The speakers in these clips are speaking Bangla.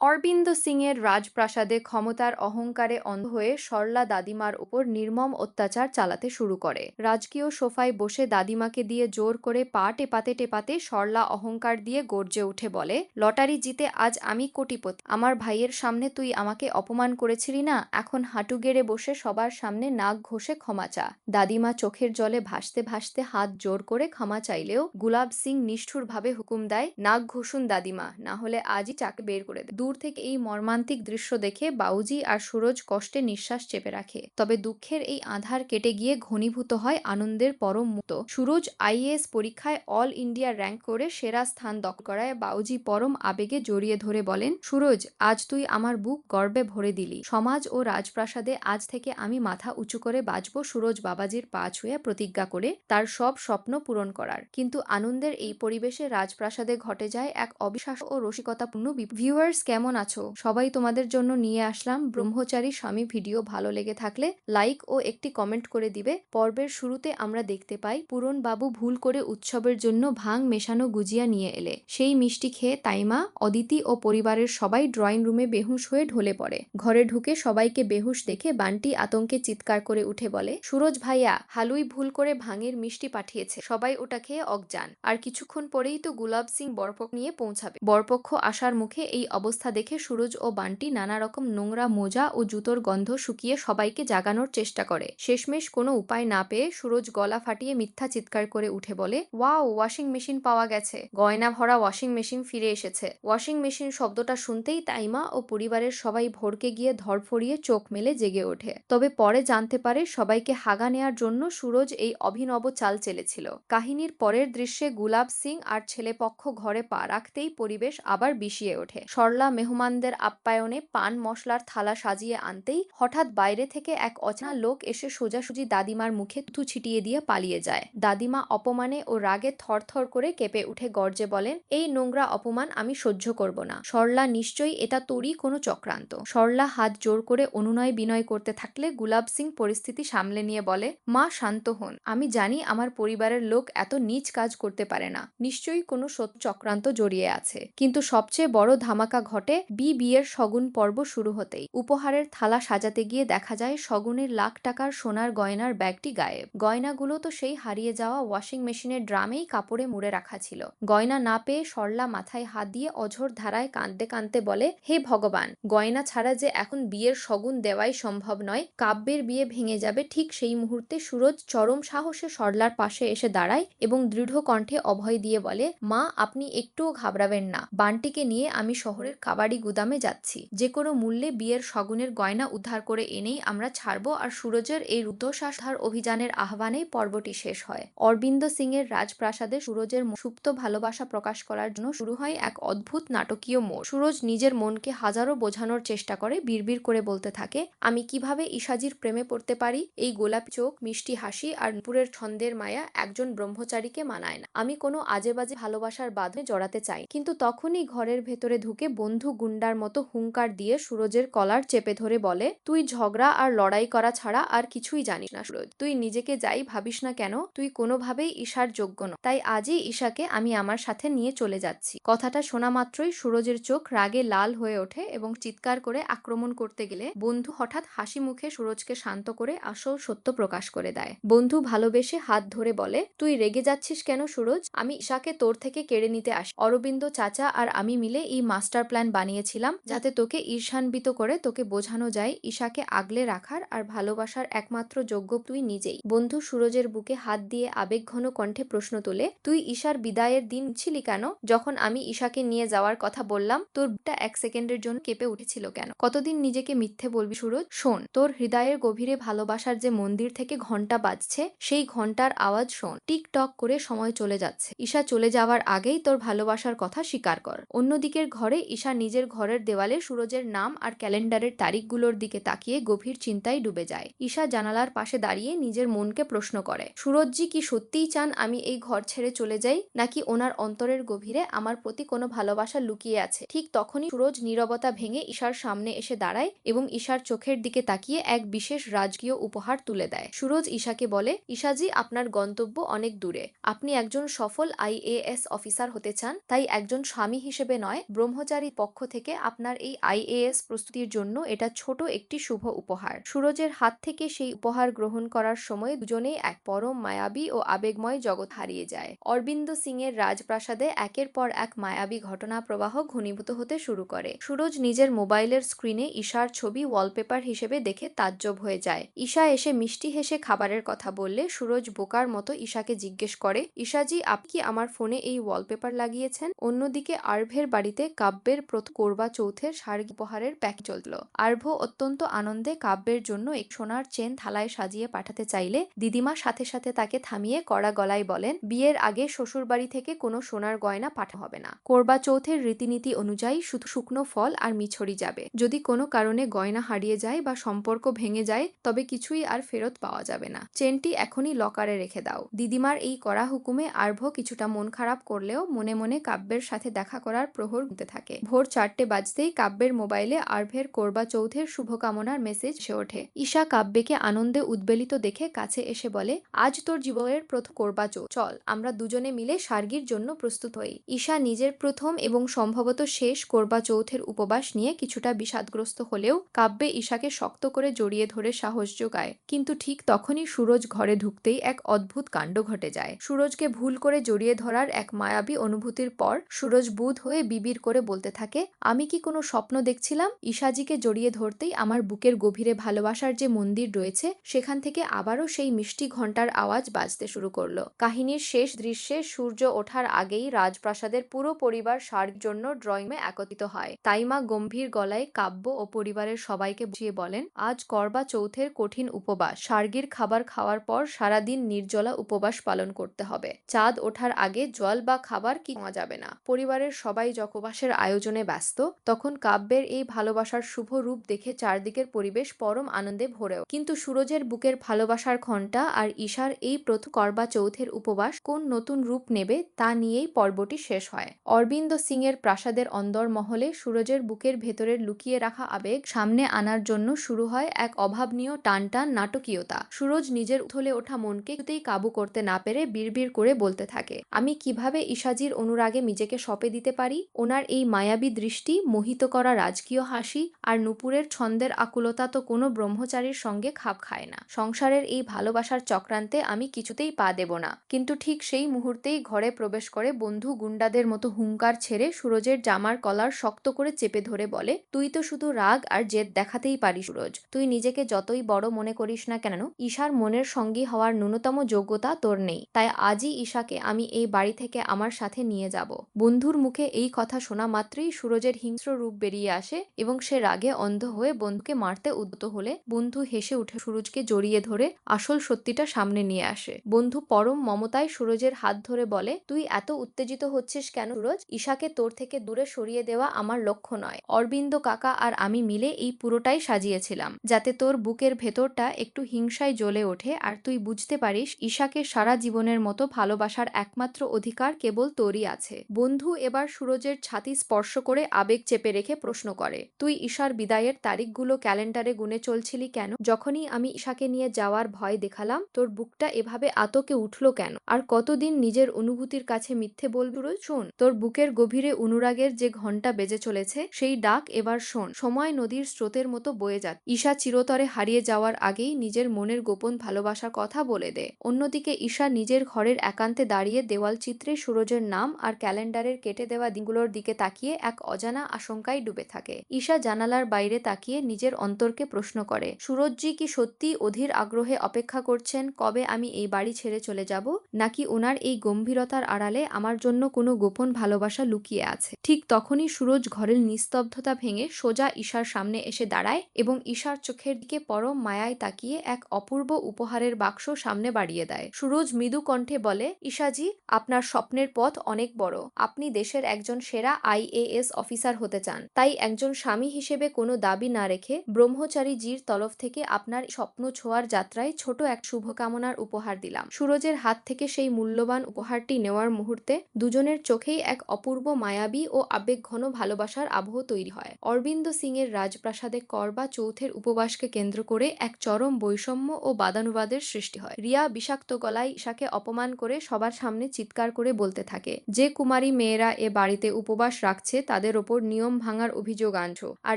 অরবিন্দ সিংয়ের রাজপ্রাসাদে ক্ষমতার অহংকারে অন্ধ হয়ে সরলা দাদিমার উপর নির্মম অত্যাচার চালাতে শুরু করে। রাজকীয় সোফায় বসে দাদিমাকে দিয়ে জোর করে পা টেপাতে টেপাতে সরলা অহংকার দিয়ে গর্জে উঠে বলে, লটারি জিতে আজ আমি কোটিপতি। আমার ভাইয়ের সামনে তুই আমাকে অপমান করেছিলি না, এখন হাঁটু গেড়ে বসে সবার সামনে নাক ঘষে ক্ষমা চা। দাদিমা চোখের জলে ভাসতে ভাসতে হাত জোর করে ক্ষমা চাইলেও গুলাব সিং নিষ্ঠুরভাবে হুকুম দেয়, নাক ঘষুন দাদিমা, না হলে আজই চাকে বের করে দেব। দূর থেকে এই মর্মান্তিক দৃশ্য দেখে বাউজি আর সুরজ কষ্টে নিঃশ্বাস চেপে রাখে। তবে দুঃখের এই আঁধার কেটে গিয়ে ঘনীভূত হয় আনন্দের পরম মুহূর্ত। সুরজ আইএএস পরীক্ষায় অল ইন্ডিয়া র্যাঙ্ক করে সেরা স্থান দখল করায় বাউজি পরম আবেগে জড়িয়ে ধরে বলেন, সুরজ, আজ তুই আমার বুক গর্বে ভরে দিলি। সমাজ ও রাজপ্রাসাদে আজ থেকে আমি মাথা উঁচু করে বাঁচব। সুরজ বাবাজির পা ছুঁয়ে প্রতিজ্ঞা করে তার সব স্বপ্ন পূরণ করার। কিন্তু আনন্দের এই পরিবেশে রাজপ্রাসাদে ঘটে যায় এক অবিশ্বাস্য ও রসিকতাপূর্ণ ভিউয়ার্স, কেমন আছো সবাই? তোমাদের জন্য নিয়ে আসলাম ব্রহ্মচারী স্বামী ভিডিও। ভালো লেগে থাকলে লাইক ও একটি কমেন্ট করে দিবে। পর্বের শুরুতে আমরা দেখতে পাই পূরণ বাবু ভুল করে উৎসবের জন্য ভাং মেশানো গুজিয়া নিয়ে এলে। সেই মিষ্টি খেয়ে তাইমা, অদিতি ও পরিবারের সবাই ড্রয়িং রুমে বেহুশ হয়ে ঢলে পড়ে। ঘরে ঢুকে সবাইকে বেহুশ দেখে বান্টি আতঙ্কে চিৎকার করে উঠে বলে, সুরজ ভাইয়া, হালুই ভুল করে ভাঙের মিষ্টি পাঠিয়েছে, সবাই ওটা খেয়ে অজ্ঞান। আর কিছুক্ষণ পরেই তো গুলাব সিং বরপক্ষ নিয়ে পৌঁছাবে। বরপক্ষ আসার মুখে এই অবস্থা দেখে সুরজ ও বান্টি নানা রকম নোংরা মোজা ও জুতোর গন্ধ শুকিয়ে সবাইকে জাগানোর চেষ্টা করে। শেষমেশ কোনো উপায় না পেয়ে সুরজ গলা ফাটিয়ে মিথ্যা চিৎকার করে উঠে বলে, ওয়াও, ওয়াশিং মেশিন পাওয়া গেছে, গয়না ভরা ওয়াশিং মেশিন ফিরে এসেছে। ওয়াশিং মেশিন শব্দটা শুনতেই তাইমা ও পরিবারের সবাই ভড়কে গিয়ে ধরফড়িয়ে চোখ মেলে জেগে ওঠে। তবে পরে জানতে পারে সবাইকে হাগা নেয়ার জন্য সুরজ এই অভিনব চাল চেলেছিল। কাহিনীর পরের দৃশ্যে গুলাব সিং আর ছেলেপক্ষ ঘরে পা রাখতেই পরিবেশ আবার বিষিয়ে ওঠে। সরলা মেহমানদের আপ্যায়নে পান মশলার থালা সাজিয়ে আনতেই হঠাৎ বাইরে থেকে এক অচেনা লোক এসে সোজাসুজি দাদিমার মুখে থুতু ছিটিয়ে দিয়ে পালিয়ে যায়। দাদিমা অপমানে ও রাগে থরথর করে কেঁপে উঠে গর্জে বলেন, এই নোংরা অপমান আমি সহ্য করব না। সরলা, নিশ্চয়ই এটা তোরই কোনো চক্রান্ত। সরলা হাত জোর করে অনুনয় বিনয় করতে থাকলে গুলাব সিং পরিস্থিতি সামলে নিয়ে বলে, মা শান্ত হন, আমি জানি আমার পরিবারের লোক এত নীচ কাজ করতে পারে না, নিশ্চয়ই কোনো চক্রান্ত জড়িয়ে আছে। কিন্তু সবচেয়ে বড় ধামাকা ঘটে বিয়ের শগুন পর্ব শুরু হতেই। উপহারের থালা সাজাতে গিয়ে দেখা যায় শগুনের লাখ টাকার সোনার গয়নার ব্যাগটি গায়েব। গয়নাগুলো তো সেই হারিয়ে যাওয়া ওয়াশিং মেশিনের ড্রামেই কাপড়ে মুড়ে রাখা ছিল। গয়না না পেয়ে সরলা মাথায় হাত দিয়ে অঝোর ধারায় কাঁদতে কাঁদতে বলে, হে ভগবান, গয়না ছাড়া যে এখন বিয়ের শগুন দেওয়াই সম্ভব নয়, কাব্যের বিয়ে ভেঙে যাবে। ঠিক সেই মুহূর্তে সুরজ চরম সাহসে সরলার পাশে এসে দাঁড়ায় এবং দৃঢ় কণ্ঠে অভয় দিয়ে বলে, মা, আপনি একটুও ঘাবড়াবেন না, বান্টিকে নিয়ে আমি শহরের কাবাডি গুদামে যাচ্ছি। যে কোনো মূল্যে বিয়ের শগুনের গয়না উদ্ধার করে এনেই আমরা ছাড়বো। আর সুরজের এই রুদ্ধশ্বাসধার অভিযানের আহ্বানেই পর্বটি শেষ হয়। অরবিন্দ সিং এর রাজপ্রাসাদে সুরজের সুপ্ত ভালোবাসা প্রকাশ করার জন্য শুরু হয় এক অদ্ভুত নাটকীয় মোড়। সুরজ নিজের মনকে হাজারো বোঝানোর চেষ্টা করে, বিড়বিড় করে বলতে থাকে, আমি কিভাবে ইসাজির প্রেমে পড়তে পারি? এই গোলাপি চোখ, মিষ্টি হাসি আর নুপুরের ছন্দের মায়া একজন ব্রহ্মচারীকে মানায় না। আমি কোনো আজে বাজে ভালোবাসার বাঁধনে জড়াতে চাই। কিন্তু তখনই ঘরের ভেতরে ঢুকে বন্ধু গুন্ডার মতো হুঙ্কার দিয়ে সুরজের কলার চেপে ধরে বলে, তুই ঝগড়া আর লড়াই করা ছাড়া আর কিছুই জানিস না সুরজ। তুই নিজেকে যাই ভাবিস না কেন, তুই কোনোভাবেই ঈশার যোগ্য নয়। তাই আজই ঈশাকে আমি আমার সাথে নিয়ে চলে যাচ্ছি। কথাটা শোনা মাত্রই সুরজের চোখ রাগে লাল হয়ে ওঠে এবং চিৎকার করে আক্রমণ করতে গেলে বন্ধু হঠাৎ হাসি মুখে সুরজকে শান্ত করে আসল সত্য প্রকাশ করে দেয়। বন্ধু ভালোবেসে হাত ধরে বলে, তুই রেগে যাচ্ছিস কেন সুরজ? আমি ঈশাকে তোর থেকে কেড়ে নিতে আসি। অরবিন্দ চাচা আর আমি মিলে এই মাস্টার প্ল্যান বানিয়েছিলাম যাতে তোকে ঈর্ষান্বিত করে তোকে বোঝানো যায় ঈশাকে আগলে রাখার আর ভালোবাসার একমাত্র যোগ্য তুই নিজেই। বন্ধু সুরজের বুকে হাত দিয়ে আবেগঘন কণ্ঠে প্রশ্ন তোলে, তুই ঈশার বিদায়ের দিন ছিলি কেন? যখন আমি ঈশাকে নিয়ে যাওয়ার কথা বললাম, তোর বুকটা এক সেকেন্ডের জন্য কেঁপে উঠেছিল কেন? কতদিন নিজেকে মিথ্যে বলবি সুরজ? শোন, তোর হৃদয়ের গভীরে ভালোবাসার যে মন্দির থেকে ঘন্টা বাজছে, সেই ঘন্টার আওয়াজ শোন। টিকটক করে সময় চলে যাচ্ছে। ঈশা চলে যাওয়ার আগেই তোর ভালোবাসার কথা স্বীকার কর। অন্যদিকের ঘরে ঈশা নিজের ঘরের দেওয়ালে সুরজের নাম আর ক্যালেন্ডারের তারিখগুলোর দিকে তাকিয়ে গভীর চিন্তায় ডুবে যায়। ঈশা জানালার পাশে দাঁড়িয়ে নিজের মনকে প্রশ্ন করে, সুরজজি কি সত্যিই চান আমি এই ঘর ছেড়ে চলে যাই, নাকি ওনার অন্তরের গভীরে আমার প্রতি কোনো ভালোবাসা লুকিয়ে আছে? ঠিক তখনই সুরজ নীরবতা ভেঙে ঈশার সামনে এসে দাঁড়ায় এবং ঈশার চোখের দিকে তাকিয়ে এক বিশেষ রাজকীয় উপহার তুলে দেয়। সুরজ ঈশাকে বলে, ঈশাজি, আপনার গন্তব্য অনেক দূরে। আপনি একজন সফল আইএএস অফিসার হতে চান, তাই একজন স্বামী হিসেবে নয়, ব্রহ্মচারী পক্ষ পক্ষ থেকে আপনার এই আইএএস প্রস্তুতির জন্য এটা ছোট একটি শুভ উপহার। সুরজের হাত থেকে সেই উপহার গ্রহণ করার সময় দুজনেই এক পরম মায়াবী ও আবেগময় জগৎ হারিয়ে যায়। অরবিন্দ সিং এর রাজপ্রাসাদে একের পর এক মায়াবী ঘটনা প্রবাহ ঘনীভূত হতে শুরু করে। সুরজ নিজের মোবাইলের স্ক্রিনে ঈশার ছবি ওয়ালপেপার হিসেবে দেখে তাজ্জব হয়ে যায়। ঈশা এসে মিষ্টি হেসে খাবারের কথা বললে সুরজ বোকার মতো ঈশাকে জিজ্ঞেস করে, ঈশাজি, আপনি কি আমার ফোনে এই ওয়ালপেপার লাগিয়েছেন? অন্যদিকে আর্ভের বাড়িতে কাব্যের প্রথম করবা চৌথের শাড়ি উপহারের প্যাকেজ চলল। আর্ভ অত্যন্ত আনন্দে কাব্যের জন্য এক সোনার চেন থালায় সাজিয়ে পাঠাতে চাইলে দিদিমা সাথে সাথে তাকে থামিয়ে কড়া গলায় বলেন, বিয়ের আগে শ্বশুর বাড়ি থেকে কোনো সোনার গয়না পাঠানো হবে না। করবা চৌথের রীতিনীতি অনুযায়ী শুধু শুকনো ফল আর মিছরি যাবে। যদি কোনো কারণে গয়না হারিয়ে যায় বা সম্পর্ক ভেঙে যায় তবে কিছুই আর ফেরত পাওয়া যাবে না। চেনটি এখনই লকারে রেখে দাও। দিদিমার এই কড়া হুকুমে আর্ভ কিছুটা মন খারাপ করলেও মনে মনে কাব্যের সাথে দেখা করার প্রহর গুনতে থাকে। ভোর 4টে বাজতেই কাব্যের মোবাইলে আর্ভের করবা চৌথের শুভকামনার মেসেজ এসে ওঠে। ঈশা কাব্যকে আনন্দে উদ্বেলিত দেখে কাছে এসে বলে, আজ তোর জীবনের প্রথম করবা চৌথ, চল আমরা দুজনে মিলে সার্গির জন্য প্রস্তুত হই। ঈশা নিজের প্রথম এবং সম্ভবত শেষ করবা চৌথের উপবাস নিয়ে কিছুটা বিষাদগ্রস্ত হলেও কাব্যে ঈশাকে শক্ত করে জড়িয়ে ধরে সাহস যোগায়। কিন্তু ঠিক তখনই সুরজ ঘরে ঢুকতেই এক অদ্ভুত কাণ্ড ঘটে যায়। সুরজকে ভুল করে জড়িয়ে ধরার এক মায়াবী অনুভূতির পর সুরজ বুঁদ হয়ে বিবির করে বলতে থাকে, আমি কি কোনো স্বপ্ন দেখছিলাম? ঈশাজিকে জড়িয়ে ধরতেই আমার বুকের গভীরে ভালোবাসার যে মন্দির রয়েছে সেখান থেকে আবারও সেই মিষ্টি ঘণ্টার আওয়াজ বাজতে শুরু করলো। কাহিনীর শেষ দৃশ্যে সূর্য ওঠার আগেই রাজপ্রাসাদের পুরো পরিবার সার্গের জন্য ড্রয়িংরুমে একত্রিত হয়। তাইমা গম্ভীর গলায় কাব্য ও পরিবারের সবাইকে বুঝিয়ে বলেন, আজ করবা চৌথের কঠিন উপবাস। সার্গির খাবার খাওয়ার পর সারাদিন নির্জলা উপবাস পালন করতে হবে। চাঁদ ওঠার আগে জল বা খাবার কি পাওয়া যাবে না। পরিবারের সবাই উপবাসের আয়োজনে ব্যস্ত। তখন কাব্যের এই ভালোবাসার শুভ রূপ দেখে চারদিকের পরিবেশ পরম আনন্দে ভরেও। কিন্তু সুরজের বুকের ভালোবাসার ঘণ্টা আর ঈশার এই প্রথম করবা চৌথের উপবাস কোন নতুন রূপ নেবে তা নিয়েই পর্বটি শেষ হয়। অরবিন্দ সিং এর প্রাসাদের অন্দরমহলে সুরজের বুকের ভেতরের লুকিয়ে রাখা আবেগ সামনে আনার জন্য শুরু হয় এক অভাবনীয় টানটান নাটকীয়তা। সুরজ নিজের উথলে ওঠা মনকে কিছুতেই কাবু করতে না পেরে বিড়বিড় করে বলতে থাকে, আমি কিভাবে ঈশাজির অনুরাগে নিজেকে সঁপে দিতে পারি? ওনার এই মায়াবী দৃষ্টি, মোহিত করা রাজকীয় হাসি আর নুপুরের ছন্দের আকুলতা তো কোনো ব্রহ্মচারীর সঙ্গে খাপ খায় না। সংসারের এই ভালোবাসার চক্রান্তে আমি কিছুতেই পা দেব না। কিন্তু ঠিক সেই মুহূর্তেই ঘরে প্রবেশ করে বন্ধু গুন্ডাদের মতো হুঙ্কার ছেড়ে সুরজের জামার কলার শক্ত করে চেপে ধরে বলে, তুই তো শুধু রাগ আর জেদ দেখাতেই পারিস সুরজ। তুই নিজেকে যতই বড় মনে করিস না কেন, ঈশার মনের সঙ্গী হওয়ার ন্যূনতম যোগ্যতা তোর নেই। তাই আজই ঈশাকে আমি এই বাড়ি থেকে আমার সাথে নিয়ে যাব। বন্ধুর মুখে এই কথা শোনা মাত্রই সুরজের হিংস্র রূপ বেরিয়ে আসে এবং সে রাগে অন্ধ হয়ে বন্ধুকে মারতে উদ্যত হলে বন্ধু হেসে উঠে সুরজকে জড়িয়ে ধরে আসল সত্যিটা সামনে নিয়ে আসে। বন্ধু পরম মমতায় সুরজের হাত ধরে বলে, তুই এত উত্তেজিত হচ্ছিস কেন সুরজ? ঈশাকে তোর থেকে দূরে সরিয়ে দেওয়া আমার লক্ষ্য নয়। অরবিন্দ কাকা আর আমি মিলে এই পুরোটাই সাজিয়েছিলাম যাতে তোর বুকের ভেতরটা একটু হিংসায় জ্বলে ওঠে আর তুই বুঝতে পারিস ঈশাকে সারা জীবনের মতো ভালোবাসার একমাত্র অধিকার কেবল তোরই আছে। বন্ধু এবার সুরজের ছাতি স্পর্শ করে আবেগ চেপে রেখে প্রশ্ন করে, তুই ঈশার বিদায়ের তারিখগুলো ক্যালেন্ডারে গুনে চলছিলি কেন? যখনই আমি ঈশাকে নিয়ে যাওয়ার ভয় দেখালাম তোর বুকটা এভাবে আতকে উঠলো কেন? আর কতদিন নিজের অনুভূতির কাছে মিথ্যে বলবি? শোন, তোর বুকের গভীরে অনুরাগের যে ঘণ্টা বেজে চলেছে সেই ডাক এবার শোন। সময় নদীর স্রোতের মতো বয়ে যাচ্ছে। ঈশা চিরতরে হারিয়ে যাওয়ার আগেই নিজের মনের গোপন ভালোবাসার কথা বলে দে। অন্যদিকে ঈশা নিজের ঘরের একান্তে দাঁড়িয়ে দেওয়াল চিত্রে সুরজের নাম আর ক্যালেন্ডারের কেটে দেওয়া দিনগুলোর দিকে তাকিয়ে এক অজানা আশঙ্কায় ডুবে থাকে। ঈশা জানালার বাইরে তাকিয়ে নিজের অন্তরকে প্রশ্ন করে, সুরজজি কি সত্যি অধীর আগ্রহে অপেক্ষা করছেন কবে আমি এই বাড়ি ছেড়ে চলে যাব, নাকি ওনার এই গম্ভীরতার আড়ালে আমার জন্য কোনো গোপন ভালোবাসা লুকিয়ে আছে? ঠিক তখনই সুরজ ঘরের নিস্তব্ধতা ভেঙে সোজা ঈশার সামনে এসে দাঁড়ায় এবং ঈশার চোখের দিকে পরম মায়ায় তাকিয়ে এক অপূর্ব উপহারের বাক্স সামনে বাড়িয়ে দেয়। সুরজ মৃদু কণ্ঠে বলে, ঈশাজি, আপনার স্বপ্নের পথ অনেক বড়। আপনি দেশের একজন সেরা আইএএস অফিসার হতে চান। তাই একজন স্বামী হিসেবে কোনো দাবি না রেখে ব্রহ্মচারীজির তরফ থেকে আপনার স্বপ্ন ছোঁয়ার যাত্রায় ছোট এক শুভকামনার উপহার দিলাম। সুরজের হাত থেকে সেই মূল্যবান উপহারটি নেওয়ার মুহূর্তে দুজনের চোখেই এক অপূর্ব মায়াবী ও আবেগঘন ভালোবাসার আবহ তৈরি হয়। অরবিন্দ সিং এর রাজপ্রাসাদে করবা চৌথের উপবাসকে কেন্দ্র করে এক চরম বৈষম্য ও বাদানুবাদের সৃষ্টি হয়। রিয়া বিষাক্ত গলায় ঈশাকে অপমান করে সবার সামনে চিৎকার করে বলতে থাকে, যে কুমারী মেয়েরা এ বাড়িতে উপবাস রাখছে তাদের তাদের ওপর নিয়ম ভাঙার অভিযোগ আনছো, আর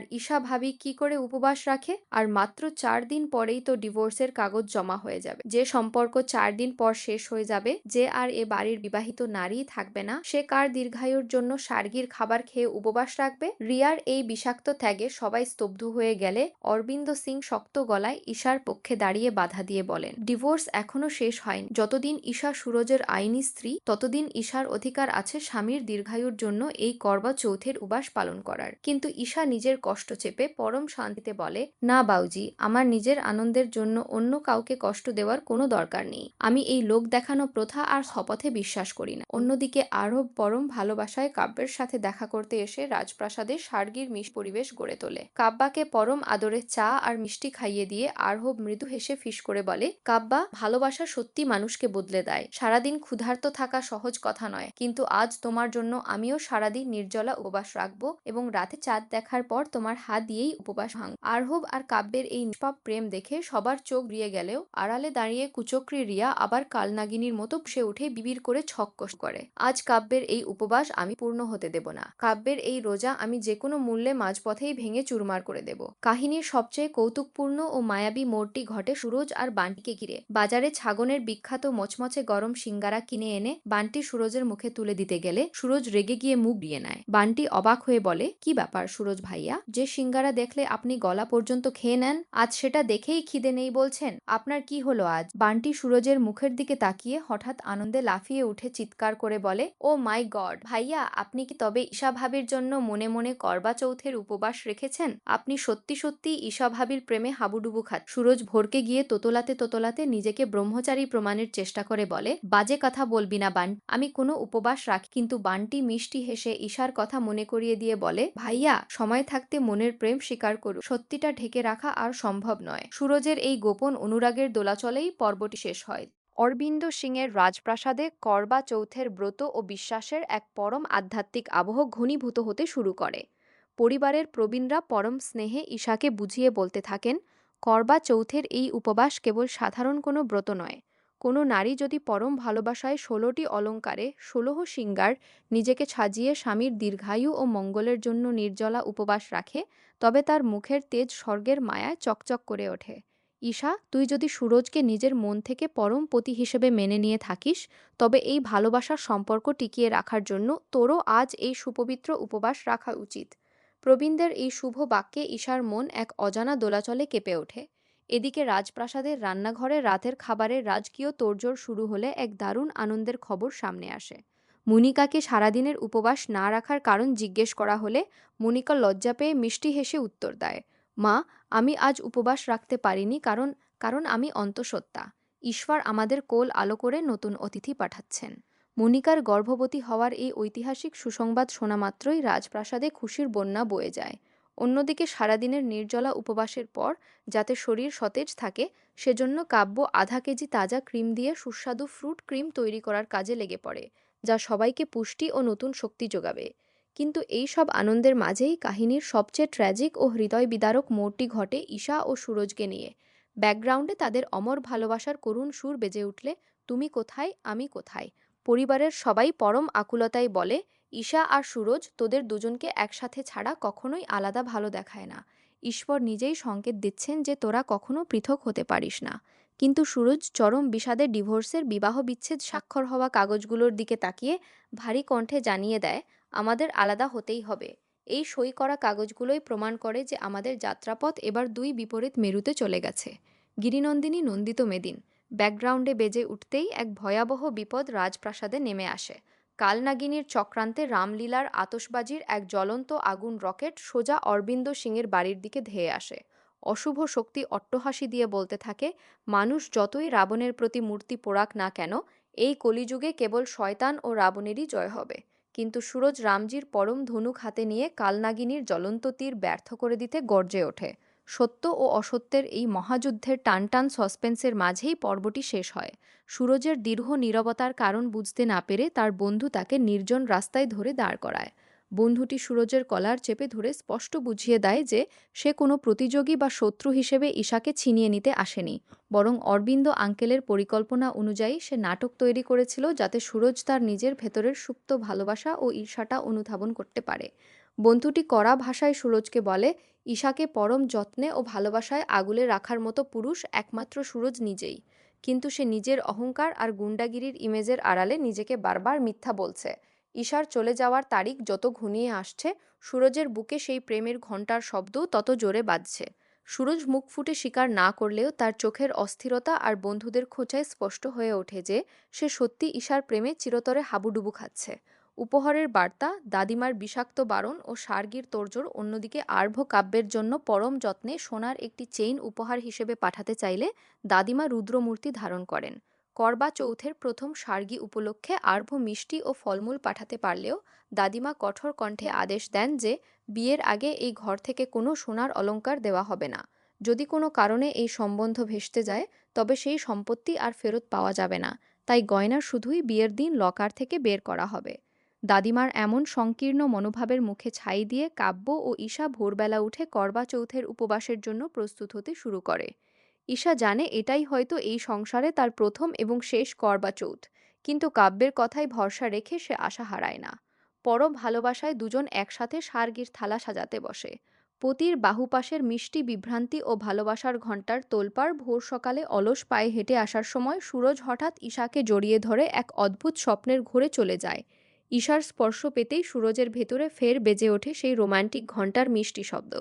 ঈশা ভাবি কি করে উপবাস রাখে? আর মাত্র 4 দিন পরেই তো ডিভোর্সের কাগজ জমা হয়ে যাবে। যে সম্পর্ক 4 দিন পর শেষ হয়ে যাবে, যে আর এ বাড়ির বিবাহিত নারীই থাকবে না, সে কার দীর্ঘায়ুর জন্য সার্গির খাবার খেয়ে উপবাস রাখবে? রিয়ার এই বিষাক্ত ত্যাগে সবাই স্তব্ধ হয়ে গেলে অরবিন্দ সিং শক্ত গলায় ঈশার পক্ষে দাঁড়িয়ে বাধা দিয়ে বলেন, ডিভোর্স এখনো শেষ হয়নি। যতদিন ঈশা সুরজের আইনি স্ত্রী, ততদিন ঈশার অধিকার আছে স্বামীর দীর্ঘায়ুর জন্য এই করবা চৌথের উপবাস পালন করার। কিন্তু ঈশা নিজের কষ্ট চেপে পরম শান্তিতে বলে, না বাউজি, আমার নিজের আনন্দের জন্য অন্য কাউকে কষ্ট দেওয়ার কোনো দরকার নেই। আমি এই লোক দেখানো প্রথা আর শপথে বিশ্বাস করি না। অন্যদিকে আরব পরম ভালোবাসায় কাব্যের সাথে দেখা করতে এসে রাজপ্রাসাদে সার্গির পরিবেশ গড়ে তোলে। কাব্যাকে পরম আদরে চা আর মিষ্টি খাইয়ে দিয়ে আরব মৃদু হেসে ফিস করে বলে, কাব্যা, ভালোবাসা সত্যি মানুষকে বদলে দেয়। সারাদিন ক্ষুধার্ত থাকা সহজ কথা নয়, কিন্তু আজ তোমার জন্য আমিও সারাদিন নির্জলা উপবাস রাখবো এবং রাতে চাঁদ দেখার পর তোমার হাত দিয়েই উপবাস ভাঙব। আরব আর কাব্যের এই নিষ্পাপ প্রেম দেখে সবার চোখ রিয়ে গেলেও আড়ালে দাঁড়িয়ে কুচক্রী রিয়া আবার কালনাগিনীর মতো সে উঠে বিবির করে ছক্কস করে, আজ কাব্যের এই উপবাস আমি পূর্ণ হতে দেব না। কাব্যের এই রোজা আমি যে কোনো মূল্যে মাঝপথেই ভেঙে চুরমার করে দেব। কাহিনীর সবচেয়ে কৌতুকপূর্ণ ও মায়াবী মোড়টি ঘটে সুরজ আর বান্টিকে ঘিরে। বাজারে ছাগনের বিখ্যাত মচমচে গরম সিঙ্গারা কিনে এনে বান্টি সুরজের মুখে তুলে দিতে গেলে সুরজ রেগে গিয়ে মুখ দিয়ে নেয়। বান্টি অবাক হয়ে বলে, কি ব্যাপার সুরজ ভাইয়া, যে সিঙ্গারা দেখলে আপনি গলা পর্যন্ত খেয়ে নেন, আজ সেটা দেখেই খিদে নেই বলছেন? আপনার কি হলো আজ? বান্টি সুরজের মুখের দিকে তাকিয়ে হঠাৎ আনন্দে লাফিয়ে উঠে চিৎকার করে বলে, ও মাই গড ভাইয়া, আপনি কি তবে ঈশা ভাবির জন্য মনে মনে করবা চৌথের উপবাস রেখেছেন? আপনি সত্যি সত্যি ঈশা ভাবির প্রেমে হাবুডুবু খান। সুরজ ভরকে গিয়ে তোতলাতে তোতলাতে নিজেকে ব্রহ্মচারী প্রমাণের চেষ্টা করে বলে, বাজে কথা বলবি না বান, আমি কোনো উপবাস রাখি। কিন্তু বান্টি মিষ্টি হেসে ঈশার কথা মনে করিয়ে দিয়ে বলে, ভাইয়া, সময় থাকতে মনের প্রেম স্বীকার করুন, সত্যিটা ঢেকে রাখা আর সম্ভব নয়। সুরজের এই গোপন অনুরাগের দোলাচলেই পর্বটি শেষ হয়। অরবিন্দ সিংয়ের রাজপ্রাসাদে করবা চৌথের ব্রত ও বিশ্বাসের এক পরম আধ্যাত্মিক আবহ ঘনীভূত হতে শুরু করে। পরিবারের প্রবীণরা পরম স্নেহে ঈশাকে বুঝিয়ে বলতে থাকেন, করবা চৌথের এই উপবাস কেবল সাধারণ কোনো ব্রত নয়। কোনো নারী যদি পরম ভালোবাসায় 16টি অলঙ্কারে 16 সিঙ্গার নিজেকে সাজিয়ে স্বামীর দীর্ঘায়ু ও মঙ্গলের জন্য নির্জলা উপবাস রাখে, তবে তার মুখের তেজ স্বর্গের মায়ায় চকচক করে ওঠে। ঈশা, তুই যদি সুরজকে নিজের মন থেকে পরম পতি হিসেবে মেনে নিয়ে থাকিস, তবে এই ভালোবাসার সম্পর্ক টিকিয়ে রাখার জন্য তোরও আজ এই সুপবিত্র উপবাস রাখা উচিত। প্রবীণদের এই শুভ বাক্যে ঈশার মন এক অজানা দোলাচলে কেঁপে ওঠে। এদিকে রাজপ্রাসাদের রান্নাঘরে রাতের খাবারের রাজকীয় তোড়জোড় শুরু হলে এক দারুণ আনন্দের খবর সামনে আসে। মনিকাকে সারাদিনের উপবাস না রাখার কারণ জিজ্ঞেস করা হলে মনিকা লজ্জা পেয়ে মিষ্টি হেসে উত্তর দেয়, মা, আমি আজ উপবাস রাখতে পারিনি কারণ কারণ আমি অন্তঃসত্ত্বা। ঈশ্বর আমাদের কোল আলো করে নতুন অতিথি পাঠাচ্ছেন। মনিকার গর্ভবতী হওয়ার এই ঐতিহাসিক সুসংবাদ শোনা মাত্রই রাজপ্রাসাদে খুশির বন্যা বয়ে যায়। অন্যদিকে সারাদিনের নির্জলা উপবাসের পর যাতে শরীর সতেজ থাকে, সেজন্য কাব্য আধা কেজি তাজা ক্রিম দিয়ে সুস্বাদু ফ্রুট ক্রিম তৈরি করার কাজে লেগে পড়ে, যা সবাইকে পুষ্টি ও নতুন শক্তি যোগাবে। কিন্তু এই সব আনন্দের মাঝেই কাহিনীর সবচেয়ে ট্র্যাজিক ও হৃদয় বিদারক মোড়টি ঘটে ঈশা ও সুরজকে নিয়ে। ব্যাকগ্রাউন্ডে তাদের অমর ভালোবাসার করুণ সুর বেজে উঠলে, তুমি কোথায় আমি কোথায়, পরিবারের সবাই পরম আকুলতায় বলে, ঈশা আর সুরজ, তোদের দুজনকে একসাথে ছাড়া কখনোই আলাদা ভালো দেখায় না। ঈশ্বর নিজেই সংকেত দিচ্ছেন যে তোরা কখনো পৃথক হতে পারিস না। কিন্তু সুরজ চরম বিষাদে ডিভোর্সের বিবাহ বিচ্ছেদ স্বাক্ষর হওয়া কাগজগুলোর দিকে তাকিয়ে ভারী কণ্ঠে জানিয়ে দেয়, আমাদের আলাদা হতেই হবে। এই সই করা কাগজগুলোই প্রমাণ করে যে আমাদের যাত্রাপথ এবার দুই বিপরীত মেরুতে চলে গেছে। গিরিনন্দিনী নন্দিত মেদিন ব্যাকগ্রাউন্ডে বেজে উঠতেই এক ভয়াবহ বিপদ রাজপ্রাসাদে নেমে আসে। কালনাগিনীর চক্রান্তে রামলীলার আতশবাজির এক জ্বলন্ত আগুন রকেট সোজা অরবিন্দ সিংয়ের বাড়ির দিকে ধেয়ে আসে। অশুভ শক্তি অট্টহাসি দিয়ে বলতে থাকে, মানুষ যতই রাবণের প্রতি মূর্তি পোড়াক না কেন, এই কলিযুগে কেবল শয়তান ও রাবণেরই জয় হবে। কিন্তু সুরজ রামজির পরম ধনুক হাতে নিয়ে কালনাগিনীর জ্বলন্ত তীর ব্যর্থ করে দিতে গর্জে ওঠে। সত্য ও অসত্যের এই মহাযুদ্ধের টানটান সাসপেন্সের মাঝেই পর্বটি শেষ হয়। সুরজের দীর্ঘ নীরবতার কারণ বুঝতে না পেরে তার বন্ধু তাকে নির্জন রাস্তায় ধরে দাঁড় করায়। বন্ধুটি সুরজের কলার চেপে ধরে স্পষ্ট বুঝিয়ে দেয় যে সে কোনো প্রতিযোগী বা শত্রু হিসেবে ঈশাকে ছিনিয়ে নিতে আসেনি, বরং অরবিন্দ আঙ্কেলের পরিকল্পনা অনুযায়ী সে নাটক তৈরি করেছিল যাতে সুরজ তার নিজের ভেতরের সুপ্ত ভালোবাসা ও ঈর্ষাটা অনুধাবন করতে পারে। বন্ধুটি কড়া ভাষায় সুরজকে বলে, ঈশাকে পরম যত্নে ও ভালোবাসায় আগলে রাখার মতো পুরুষ একমাত্র সুরজ নিজেই। কিন্তু সে নিজের অহংকার আর গুন্ডাগিরির ইমেজের আড়ালে নিজেকে বারবার মিথ্যা বলছে। ঈশার চলে যাওয়ার তারিখ যত ঘনিয়ে আসছে, সুরজের বুকে সেই প্রেমের ঘণ্টার শব্দ তত জোরে বাজছে। সুরজ মুখ ফুটে স্বীকার না করলেও তার চোখের অস্থিরতা আর বন্ধুদের খোঁচায় স্পষ্ট হয়ে ওঠে যে সে সত্যি ঈশার প্রেমে চিরতরে হাবুডুবু খাচ্ছে। উপহারের বার্তা, দাদিমার বিষাক্ত বারণ ও সার্গির তোড়জোড়। অন্যদিকে আর্ভ কাব্যের জন্য পরম যত্নে সোনার একটি চেইন উপহার হিসেবে পাঠাতে চাইলে দাদিমা রুদ্রমূর্তি ধারণ করেন। করবা চৌথের প্রথম সার্গি উপলক্ষে আর্ভ মিষ্টি ও ফলমূল পাঠাতে পারলেও দাদিমা কঠোর কণ্ঠে আদেশ দেন যে বিয়ের আগে এই ঘর থেকে কোনো সোনার অলংকার দেওয়া হবে না। যদি কোনো কারণে এই সম্বন্ধ ভেস্তে যায়, তবে সেই সম্পত্তি আর ফেরত পাওয়া যাবে না। তাই গয়না শুধুই বিয়ের দিন লকার থেকে বের করা হবে। দাদিমার এমন সংকীর্ণ মনোভাবের মুখে ছাই দিয়ে কাব্য ও ঈশা ভোরবেলা উঠে করবা চৌথের উপবাসের জন্য প্রস্তুত হতে শুরু করে। ঈশা জানে এটাই হয়তো এই সংসারে তার প্রথম এবং শেষ করবা চৌথ, কিন্তু কাব্যের কথায় ভরসা রেখে সে আশা হারায় না। পরম ভালোবাসায় দুজন একসাথে সার্গির থালা সাজাতে বসে। পতির বাহুপাশের মিষ্টি বিভ্রান্তি ও ভালোবাসার ঘণ্টার তোলপাড়। ভোর সকালে অলস পায়ে হেঁটে আসার সময় সুরজ হঠাৎ ঈশাকে জড়িয়ে ধরে এক অদ্ভুত স্বপ্নের ঘোরে চলে যায়। ঈশার স্পর্শ পেতেই সুরজের ভেতরে ফের বেজে ওঠে সেই রোমান্টিক ঘণ্টার মিষ্টি শব্দ।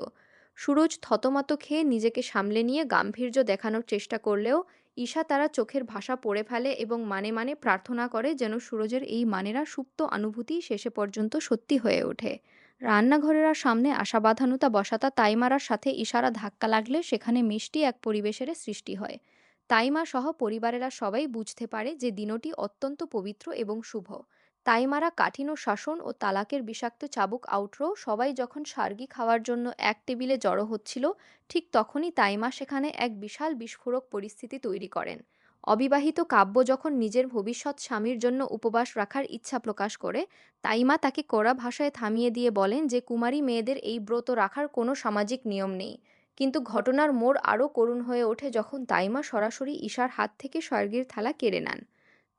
সুরজ থতমত খেয়ে নিজেকে সামলে নিয়ে গাম্ভীর্য দেখানোর চেষ্টা করলেও ঈশা তারা চোখের ভাষা পড়ে ফেলে এবং মানে মানে প্রার্থনা করে যেন সুরজের এই মানেরা সুপ্ত অনুভূতি শেষে পর্যন্ত সত্যি হয়ে ওঠে। রান্নাঘরের আর সামনে আশা বাঁধানুতা বসাতা তাইমারার সাথে ঈশারা ধাক্কা লাগলে সেখানে মিষ্টি এক পরিবেশের সৃষ্টি হয়। তাইমা সহ পরিবারেরা সবাই বুঝতে পারে যে দিনটি অত্যন্ত পবিত্র এবং শুভ। তাইমারা কাঠিন্য শাসন ও তালাকের বিষাক্ত চাবুক আউটরো। সবাই যখন সার্গি খাওয়ার জন্য এক টেবিলে জড়ো হচ্ছিল, ঠিক তখনই তাইমা সেখানে এক বিশাল বিস্ফোরক পরিস্থিতি তৈরি করেন। অবিবাহিত কাব্য যখন নিজের ভবিষ্যৎ স্বামীর জন্য উপবাস রাখার ইচ্ছা প্রকাশ করে, তাইমা তাকে কড়া ভাষায় থামিয়ে দিয়ে বলেন যে কুমারী মেয়েদের এই ব্রত রাখার কোনো সামাজিক নিয়ম নেই। কিন্তু ঘটনার মোড় আরও করুণ হয়ে ওঠে যখন তাইমা সরাসরি ঈশার হাত থেকে স্বর্গের থালা কেড়ে নেন।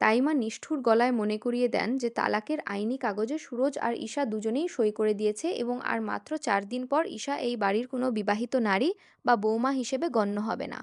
তাইমা নিষ্ঠুর গলায় মনে করিয়ে দেন যে তালাকের আইনি কাগজে সুরজ আর ঈশা দুজনেই সই করে দিয়েছে এবং আর মাত্র 4 দিন পর ঈশা এই বাড়ির কোনো বিবাহিত নারী বা বৌমা হিসেবে গণ্য হবে না।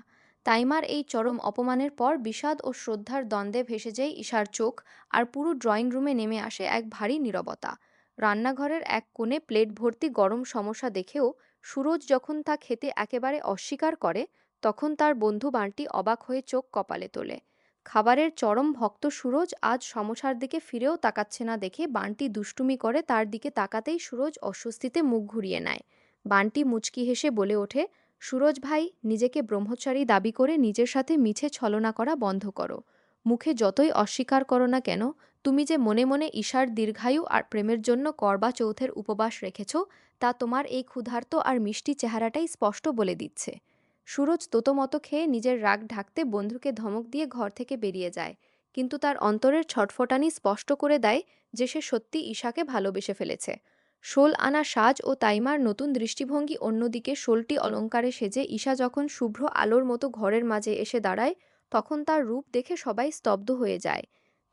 তাইমার এই চরম অপমানের পর বিষাদ ও শ্রদ্ধার দ্বন্দ্বে ভেসে যায় ঈশার চোখ, আর পুরো ড্রয়িং রুমে নেমে আসে এক ভারী নীরবতা। রান্নাঘরের এক কোণে প্লেট ভর্তি গরম সমোসা দেখেও সুরজ যখন তা খেতে একেবারে অস্বীকার করে, তখন তার বন্ধু বান্টি অবাক হয়ে চোখ কপালে তোলে। খাবারের চরম ভক্ত সুরজ আজ সমস্যার দিকে ফিরেও তাকাচ্ছে না দেখে বান্টি দুষ্টুমি করে তার দিকে তাকাতেই সুরজ অস্বস্তিতে মুখ ঘুরিয়ে নেয়। বান্টি মুচকি হেসে বলে ওঠে, সুরজ ভাই, নিজেকে ব্রহ্মচারী দাবি করে নিজের সাথে মিছে ছলনা করা বন্ধ করো। মুখে যতই অস্বীকার করো না কেন, তুমি যে মনে মনে ঈশার দীর্ঘায়ু আর প্রেমের জন্য করবা চৌথের উপবাস রেখেছ, তা তোমার এই ক্ষুধার্ত আর মিষ্টি চেহারাটাই স্পষ্ট বলে দিচ্ছে। সুরজ তোতমতো খেয়ে নিজের রাগ ঢাকতে বন্ধুকে ধমক দিয়ে ঘর থেকে বেরিয়ে যায়, কিন্তু তার অন্তরের ছটফটানি স্পষ্ট করে দেয় যে সে সত্যি ঈশাকে ভালোবেসে ফেলেছে। শোল আনা সাজ ও তাইমার নতুন দৃষ্টিভঙ্গি। অন্যদিকে শোলটি অলঙ্কারে সেজে ঈশা যখন শুভ্র আলোর মতো ঘরের মাঝে এসে দাঁড়ায়, তখন তার রূপ দেখে সবাই স্তব্ধ হয়ে যায়।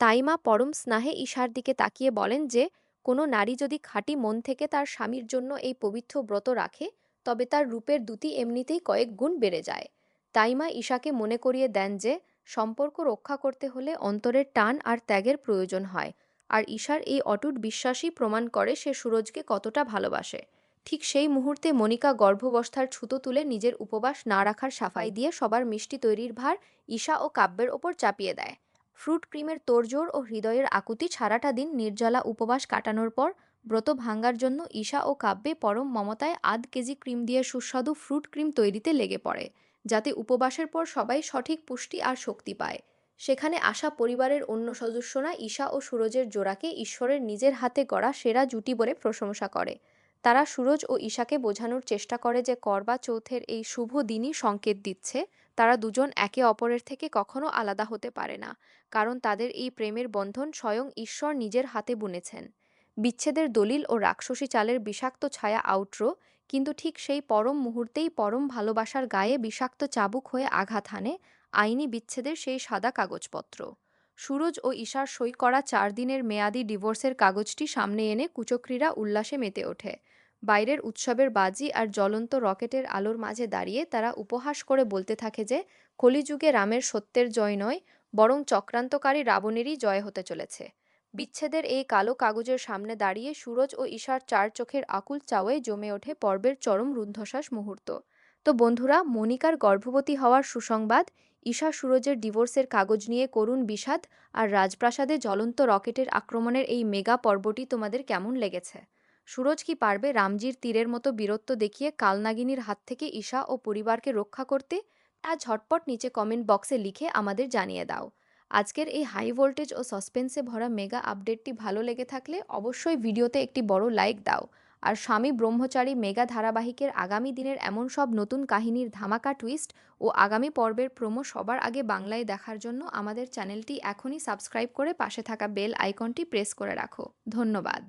তাইমা পরম স্নেহে ঈশার দিকে তাকিয়ে বলেন যে কোনো নারী যদি খাঁটি মন থেকে তার স্বামীর জন্য এই পবিত্র ব্রত রাখে, তবে তার রূপের দ্যুতি এমনিতেই কয়েক গুণ বেড়ে যায়। তাইমা ঈশাকে মনে করিয়ে দেন যে সম্পর্ক রক্ষা করতে হলে অন্তরের টান আর ত্যাগের প্রয়োজন হয়, আর ঈশার এই অটুট বিশ্বাসই প্রমাণ করে সে সুরজকে কতটা ভালোবাসে। ঠিক সেই মুহূর্তে মনিকা গর্ভাবস্থার ছুতো তুলে নিজের উপবাস না রাখার সাফাই দিয়ে সবার মিষ্টি তৈরির ভার ঈশা ও কাব্যের ওপর চাপিয়ে দেয়। ফ্রুট ক্রিমের তোড়জোড় ও হৃদয়ের আকুতি। সারাটা দিন নির্জলা উপবাস কাটানোর পর ব্রত ভাঙ্গার জন্য ঈশা ও কাব্যে পরম মমতায় আধ কেজি ক্রিম দিয়ে সুস্বাদু ফ্রুট ক্রিম তৈরিতে লেগে পড়ে, যাতে উপবাসের পর সবাই সঠিক পুষ্টি আর শক্তি পায়। সেখানে আসা পরিবারের অন্য সদস্যরা ঈশা ও সুরজের জোড়াকে ঈশ্বরের নিজের হাতে গড়া সেরা জুটি বলে প্রশংসা করে। তারা সুরজ ও ঈশাকে বোঝানোর চেষ্টা করে যে করবা চৌথের এই শুভ দিনই সংকেত দিচ্ছে তারা দুজন একে অপরের থেকে কখনো আলাদা হতে পারে না, কারণ তাদের এই প্রেমের বন্ধন স্বয়ং ঈশ্বর নিজের হাতে বুনেছেন। বিচ্ছেদের দলিল ও রাক্ষসী চালের বিষাক্ত ছায়া আউটরো, কিন্তু ঠিক সেই পরম মুহূর্তেই পরম ভালোবাসার গায়ে বিষাক্ত চাবুক হয়ে আঘাত হানে আইনি বিচ্ছেদের সেই সাদা কাগজপত্র। সুরজ ও ঈশার সই করা 4 দিনের মেয়াদি ডিভোর্সের কাগজটি সামনে এনে কুচক্রীরা উল্লাসে মেতে ওঠে। বাইরের উৎসবের বাজি আর জ্বলন্ত রকেটের আলোর মাঝে দাঁড়িয়ে তারা উপহাস করে বলতে থাকে যে কলিযুগে রামের সত্যের জয় নয়, বরং চক্রান্তকারী রাবণেরই জয় হতে চলেছে। বিচ্ছেদের এই কালো কাগজের সামনে দাঁড়িয়ে সুরজ ও ঈশার চার চোখের আকুল চাওয়ায় জমে ওঠে পর্বের চরম রুদ্ধশ্বাস মুহূর্ত। তো বন্ধুরা, মনিকার গর্ভবতী হওয়ার সুসংবাদ, ঈশা সুরজের ডিভোর্সের কাগজ নিয়ে করুণ বিষাদ, আর রাজপ্রাসাদে জ্বলন্ত রকেটের আক্রমণের এই মেগা পর্বটি তোমাদের কেমন লেগেছে? সুরজ কি পারবে রামজির তীরের মতো বীরত্ব দেখিয়ে কালনাগিনীর হাত থেকে ঈশা ও পরিবারকে রক্ষা করতে? তা ঝটপট নিচে কমেন্ট বক্সে লিখে আমাদের জানিয়ে দাও। আজকের এই হাই ভোল্টেজ ও সাসপেন্সে ভরা মেগা আপডেটটি ভালো লেগে থাকলে অবশ্যই ভিডিওতে একটি বড় লাইক দাও। আর স্বামী ব্রহ্মচারী মেগা ধারাবাহিকের আগামী দিনের এমন সব নতুন কাহিনীর ধামাকা টুইস্ট ও আগামী পর্বের প্রোমো সবার আগে বাংলায় দেখার জন্য আমাদের চ্যানেলটি এখনই সাবস্ক্রাইব করে পাশে থাকা বেল আইকনটি প্রেস করে রাখো। ধন্যবাদ।